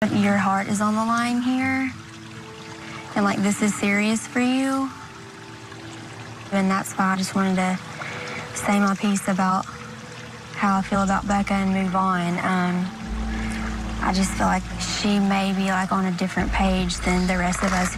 Your heart is on the line here, and like this is serious for you, and that's why I just wanted to say my piece about how I feel about Bekah and move on. I just feel like she may be like on a different page than the rest of us.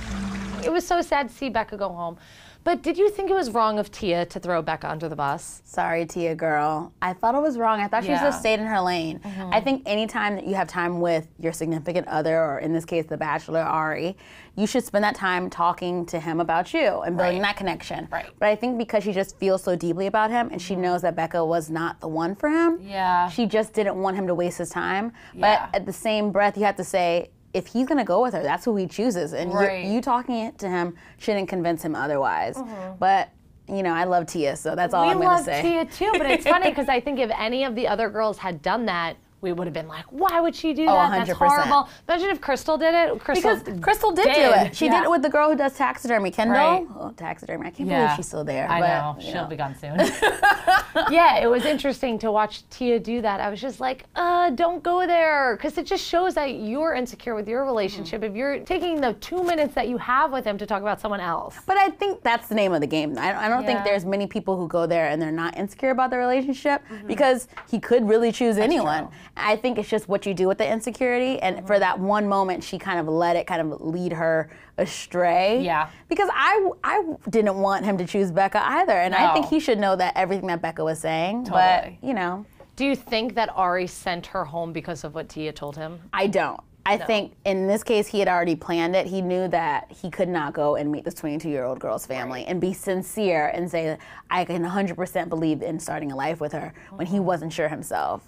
It was so sad to see Bekah go home. But did you think it was wrong of Tia to throw Bekah under the bus? Sorry, Tia girl. I thought it was wrong. I thought she should have stayed in her lane. I think anytime that you have time with your significant other, or in this case, the Bachelor Arie, you should spend that time talking to him about you and building that connection. But I think because she just feels so deeply about him and she knows that Bekah was not the one for him, she just didn't want him to waste his time. But at the same breath, you have to say, if he's gonna go with her, that's who he chooses. And you talking to him shouldn't convince him otherwise. But, you know, I love Tia, so that's all I'm gonna say. We love Tia too, but it's funny because I think if any of the other girls had done that, we would have been like, why would she do that? 100%. That's horrible. Imagine if Crystal did it. Because Crystal did do it. She did it with the girl who does taxidermy, Kendall. Oh, taxidermy. I can't believe she's still there. I know. She'll be gone soon. Yeah, it was interesting to watch Tia do that. I was just like, don't go there. Because it just shows that you're insecure with your relationship if you're taking the 2 minutes that you have with him to talk about someone else. But I think that's the name of the game. I don't think there's many people who go there and they're not insecure about their relationship because he could really choose anyone. I think it's just what you do with the insecurity, and for that one moment, she kind of let it kind of lead her astray. Because I didn't want him to choose Bekah either, and I think he should know that everything that Bekah was saying, but, you know. Do you think that Arie sent her home because of what Tia told him? I don't. I think in this case, he had already planned it. He knew that he could not go and meet this 22-year-old girl's family and be sincere and say, I can 100% believe in starting a life with her when he wasn't sure himself.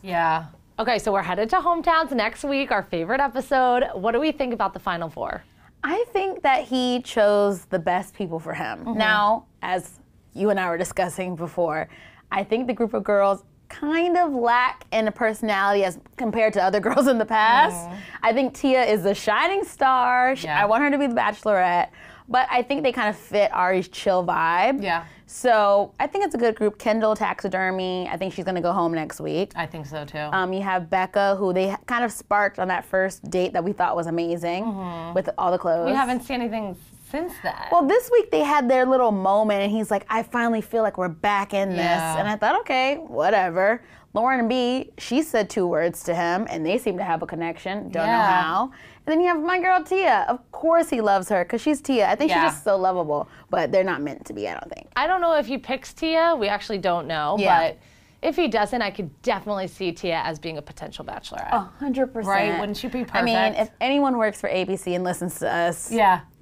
Okay, so we're headed to Hometowns next week, our favorite episode. What do we think about the Final Four? I think that he chose the best people for him. Now, as you and I were discussing before, I think the group of girls kind of lack in a personality as compared to other girls in the past. I think Tia is a shining star. I want her to be the Bachelorette. But I think they kind of fit Arie's chill vibe. So I think it's a good group. Kendall, taxidermy. I think she's going to go home next week. I think so too. You have Bekah, who they kind of sparked on that first date that we thought was amazing with all the clothes. We haven't seen anything since that. Well, this week they had their little moment, and he's like, I finally feel like we're back in this. And I thought, okay, whatever. Lauren B, she said 2 words to him, and they seem to have a connection. Don't know how. And then you have my girl Tia. Of course he loves her, because she's Tia. I think she's just so lovable, but they're not meant to be, I don't think. I don't know if he picks Tia. We actually don't know, but if he doesn't, I could definitely see Tia as being a potential Bachelorette. 100%. Right? Wouldn't she be perfect? I mean, if anyone works for ABC and listens to us,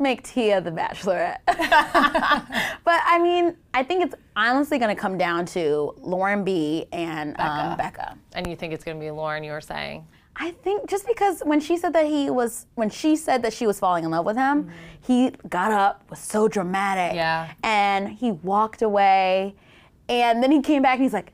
make Tia the Bachelorette. But I mean, I think it's honestly going to come down to Lauren B and Bekah. And you think it's going to be Lauren, you were saying? I think just because when she said that she was falling in love with him, he got up, was so dramatic, and he walked away, and then he came back and he's like,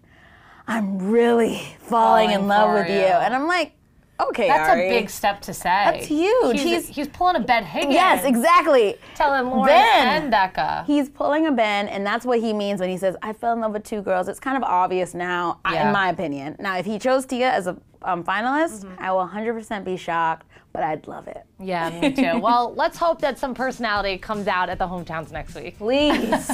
I'm really falling in love with you. And I'm like, okay, that's Arie. a big step to say. That's huge. He's pulling a Ben Higgins. Yes, exactly. Telling Lauren and Bekah. He's pulling a Ben, and that's what he means when he says, I fell in love with 2 girls. It's kind of obvious now, in my opinion. Now, if he chose Tia as a finalist, I will 100% be shocked, but I'd love it. Yeah, me too. Well, let's hope that some personality comes out at the Hometowns next week. Please.